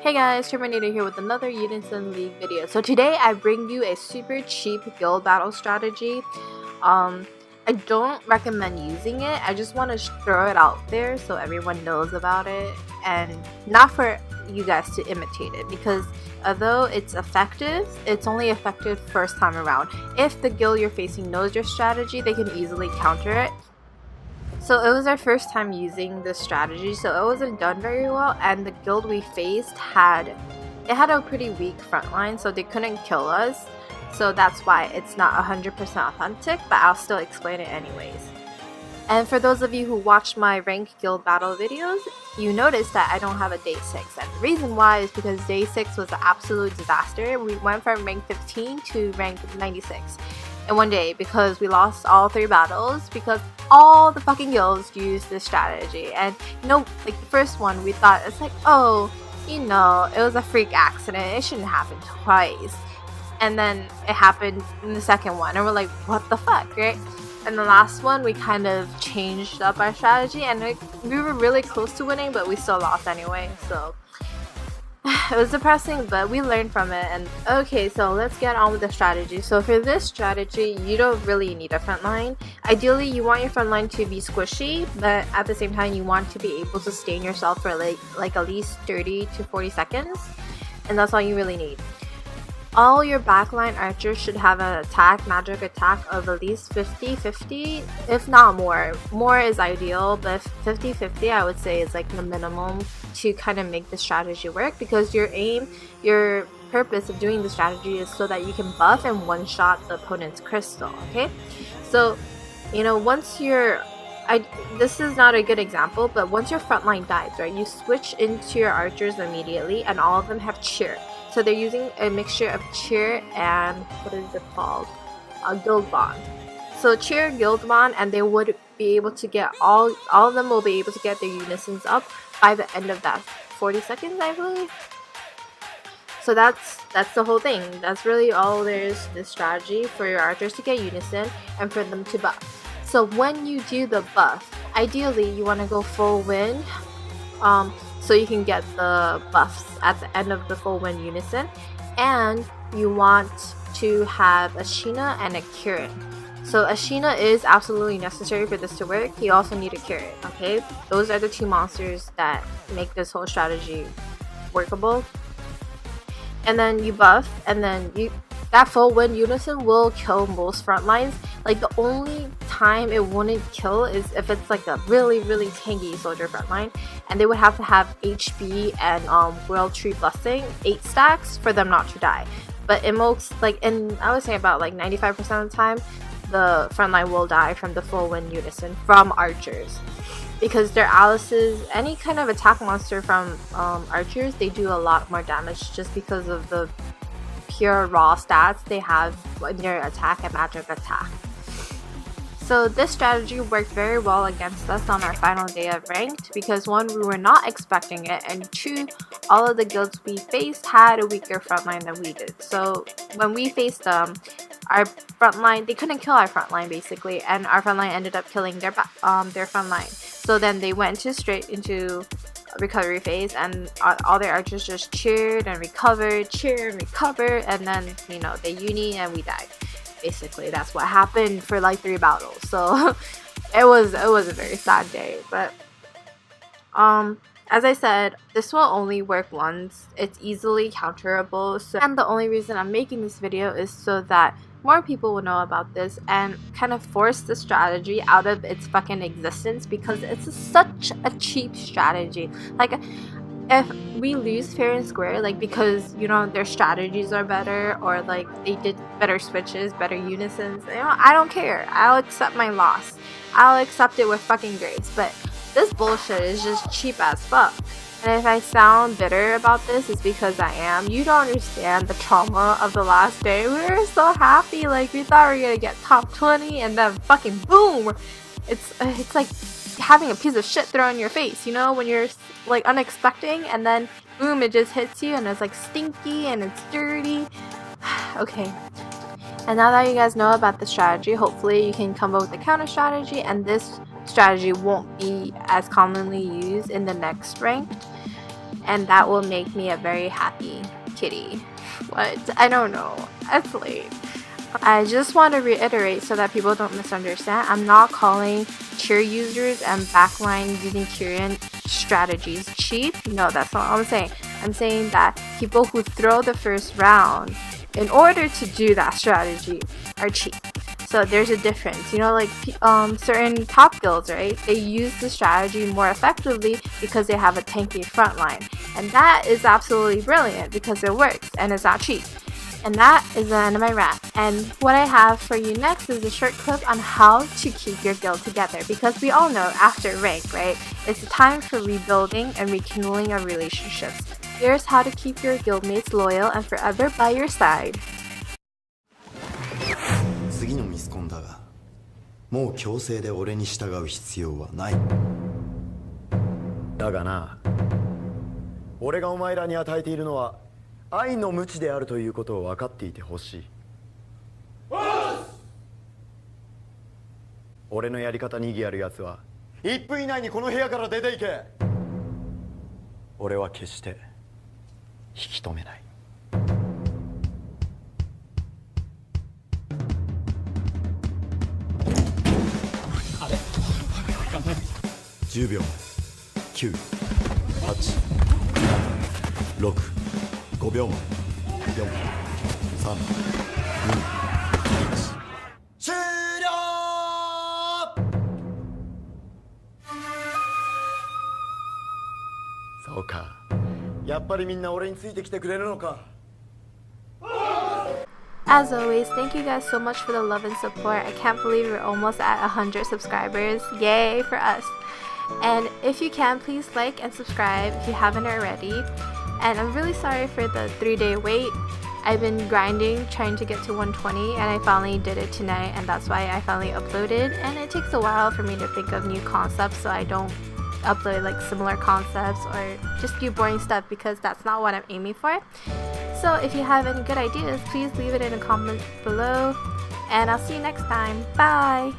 Hey guys, TerMINator here with another Unison League video. So today I bring you a super cheap guild battle strategy. I don't recommend using it. I just want to throw it out there so everyone knows about it, and not for you guys to imitate it, because although it's effective, it's only effective first time around. If the guild you're facing knows your strategy, they can easily counter it. So it was our first time using this strategy, so it wasn't done very well, and the guild we faced had a pretty weak front line, so they couldn't kill us. So that's why it's not 100% authentic, but I'll still explain it anyways. And for those of you who watched my ranked guild battle videos, you noticed that I don't have a day 6. And the reason why is because day 6 was an absolute disaster. We went from rank 15 to rank 96 in one day because we lost all 3 battles because all the fucking guilds used this strategy. And like the first one, we thought it's like, oh, it was a freak accident, it shouldn't happen twice. And then it happened in the second one, and we're like, what the fuck, right? And the last one, we kind of changed up our strategy, and we were really close to winning, but we still lost anyway. So it was depressing, but we learned from it. And okay, so let's get on with the strategy. So for this strategy, you don't really need a front line. Ideally, you want your front line to be squishy, but at the same time, you want to be able to sustain yourself for like at least 30 to 40 seconds, and that's all you really need. All your backline archers should have an magic attack of at least 50-50, if not more. More is ideal, but 50-50 I would say is like the minimum to kind of make the strategy work, because your purpose of doing the strategy is so that you can buff and one-shot the opponent's crystal, okay? So, once this is not a good example, but once your front line dies, right, you switch into your archers immediately, and all of them have cheer. So they're using a mixture of cheer and what is it called? Guild bond. So cheer, guild bond, and they would be able to get all of them will be able to get their unisons up by the end of that 40 seconds, I believe. So that's the whole thing. That's really all there is to this strategy, for your archers to get unison and for them to buff. So when you do the buff, ideally you want to go full wind, so you can get the buffs at the end of the full wind unison, and you want to have a Sheena and a Kirin. So a Sheena is absolutely necessary for this to work. You also need a Kirin, okay? Those are the 2 monsters that make this whole strategy workable. And then you buff, and then that full wind unison will kill most front lines. Like, the only time it wouldn't kill is if it's like a really, really tanky soldier front line, and they would have to have HB and World Tree Blessing 8 stacks for them not to die. But in most, I would say about like 95% of the time, the front line will die from the full wind unison from archers, because their Alice's, any kind of attack monster from archers, they do a lot more damage just because of the pure raw stats they have in their attack and magic attack. So this strategy worked very well against us on our final day of ranked, because 1, we were not expecting it, and 2, all of the guilds we faced had a weaker frontline than we did. So when we faced them, our frontline, they couldn't kill our frontline basically, and our frontline ended up killing their frontline. So then they went straight into recovery phase, and all their archers just cheered and recovered, and then they uni and we died. Basically, that's what happened for like 3 battles. So it was a very sad day. But as I said, this will only work once. It's easily counterable. And the only reason I'm making this video is so that more people will know about this and kind of force the strategy out of its fucking existence, because it's such a cheap strategy. Like, if we lose fair and square, like because their strategies are better, or like they did better switches, better unisons, I don't care. I'll accept my loss. I'll accept it with fucking grace. But this bullshit is just cheap as fuck. And if I sound bitter about this, it's because I am. You don't understand the trauma of the last day. We were so happy, like we thought we were gonna get top 20, and then fucking boom! It's like having a piece of shit thrown in your face, when you're like unexpecting, and then boom, it just hits you, and it's like stinky and it's dirty. Okay, and now that you guys know about the strategy, hopefully you can come up with a counter strategy, and this strategy won't be as commonly used in the next rank. and that will make me a very happy kitty. What? I don't know. It's late. I just want to reiterate so that people don't misunderstand. I'm not calling cheer users and backline using Kirin strategies cheap. No, that's not what I'm saying. I'm saying that people who throw the first round in order to do that strategy are cheap. So there's a difference, you know, like certain top guilds, right? They use the strategy more effectively because they have a tanky front line, and that is absolutely brilliant because it works and it's not cheap. And that is the end of my rant. And what I have for you next is a short clip on how to keep your guild together, because we all know after rank, right, it's time for rebuilding and rekindling of relationships. Here's how to keep your guildmates loyal and forever by your side. 次のミスコンだが、もう強制で俺に従う必要はない。だがな、俺がお前らに与えているのは愛の無知であるということを分かっていてほしい。俺のやり方に意義あるやつは1分以内にこの部屋から出て行け。俺は決して引き止めない。10秒前、9、8、7、6、5秒前、4、3、2、1、終了。そうか、やっぱりみんな俺についてきてくれるのか。As always, thank you guys so much for the love and support. I can't believe we're almost at 100 subscribers. Yay for us. And if you can, please like and subscribe if you haven't already. And I'm really sorry for the 3-day wait. I've been grinding trying to get to 120, and I finally did it tonight, and that's why I finally uploaded. And it takes a while for me to think of new concepts, so I don't upload like similar concepts or just do boring stuff, because that's not what I'm aiming for. So if you have any good ideas, please leave it in the comments below, and I'll see you next time. Bye!